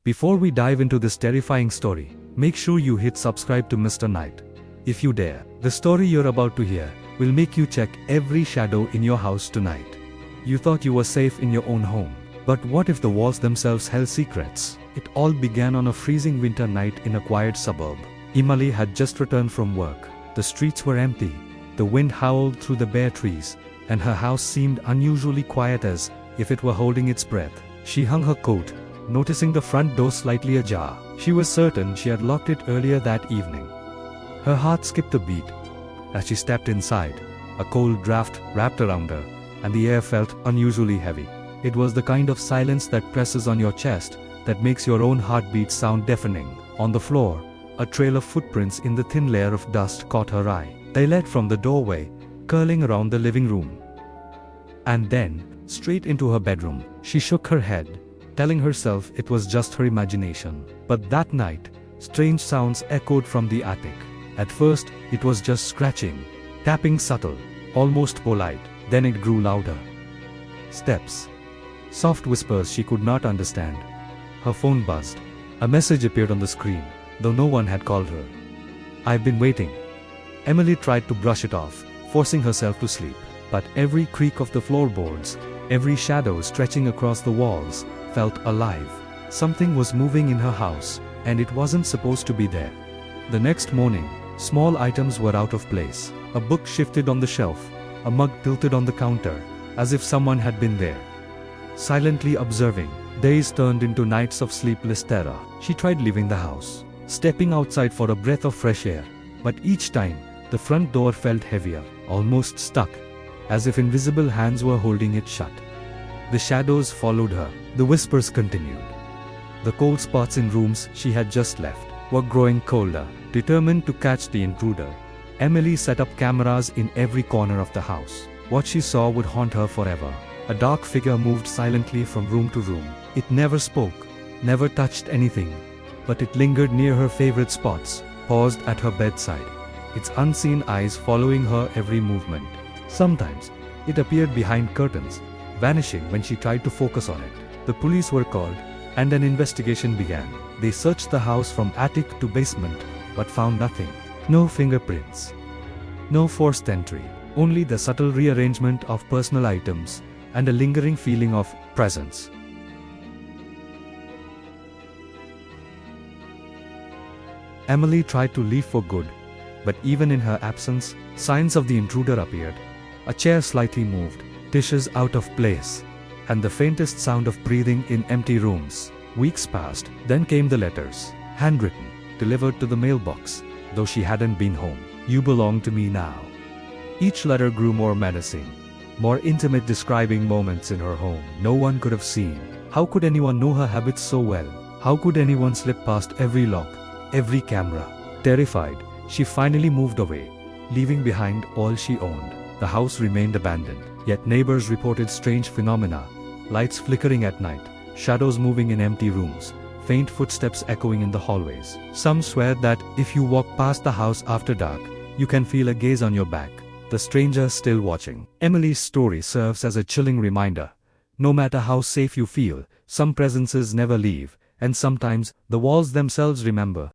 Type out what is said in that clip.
Before we dive into this terrifying story, make sure you hit subscribe to Mr. Night. If you dare, the story you're about to hear will make you check every shadow in your house tonight. You thought you were safe in your own home, but what if the walls themselves held secrets? It all began on a freezing winter night in a quiet suburb. Emily had just returned from work. The streets were empty, the wind howled through the bare trees, and her house seemed unusually quiet, as if it were holding its breath. She hung her coat, noticing the front door slightly ajar. She was certain she had locked it earlier that evening. Her heart skipped a beat as she stepped inside. A cold draft wrapped around her, and the air felt unusually heavy. It was the kind of silence that presses on your chest, that makes your own heartbeat sound deafening. On the floor, a trail of footprints in the thin layer of dust caught her eye. They led from the doorway, curling around the living room, and then straight into her bedroom. She shook her head, telling herself it was just her imagination. But that night, strange sounds echoed from the attic. At first, it was just scratching, tapping, subtle, almost polite. Then it grew louder. Steps. Soft whispers she could not understand. Her phone buzzed. A message appeared on the screen, though no one had called her. "I've been waiting." Emily tried to brush it off, forcing herself to sleep. But every creak of the floorboards, every shadow stretching across the walls, felt alive. Something was moving in her house, and it wasn't supposed to be there. The next morning, small items were out of place. A book shifted on the shelf, a mug tilted on the counter, as if someone had been there, silently observing. Days turned into nights of sleepless terror. She tried leaving the house, stepping outside for a breath of fresh air, but each time, the front door felt heavier, almost stuck, as if invisible hands were holding it shut. The shadows followed her. The whispers continued. The cold spots in rooms she had just left were growing colder. Determined to catch the intruder, Emily set up cameras in every corner of the house. What she saw would haunt her forever. A dark figure moved silently from room to room. It never spoke, never touched anything, but it lingered near her favorite spots, paused at her bedside, its unseen eyes following her every movement. Sometimes, it appeared behind curtains, vanishing when she tried to focus on it. The police were called, and an investigation began. They searched the house from attic to basement, but found nothing. No fingerprints, no forced entry, only the subtle rearrangement of personal items, and a lingering feeling of presence. Emily tried to leave for good, but even in her absence, signs of the intruder appeared. A chair slightly moved, dishes out of place, and the faintest sound of breathing in empty rooms. Weeks passed, then came the letters, handwritten, delivered to the mailbox, though she hadn't been home. "You belong to me now." Each letter grew more menacing, more intimate, describing moments in her home no one could have seen. How could anyone know her habits so well? How could anyone slip past every lock, every camera? Terrified, she finally moved away, leaving behind all she owned. The house remained abandoned, yet neighbors reported strange phenomena: lights flickering at night, shadows moving in empty rooms, faint footsteps echoing in the hallways. Some swear that if you walk past the house after dark, you can feel a gaze on your back, the stranger still watching. Emily's story serves as a chilling reminder. No matter how safe you feel, some presences never leave, and sometimes the walls themselves remember.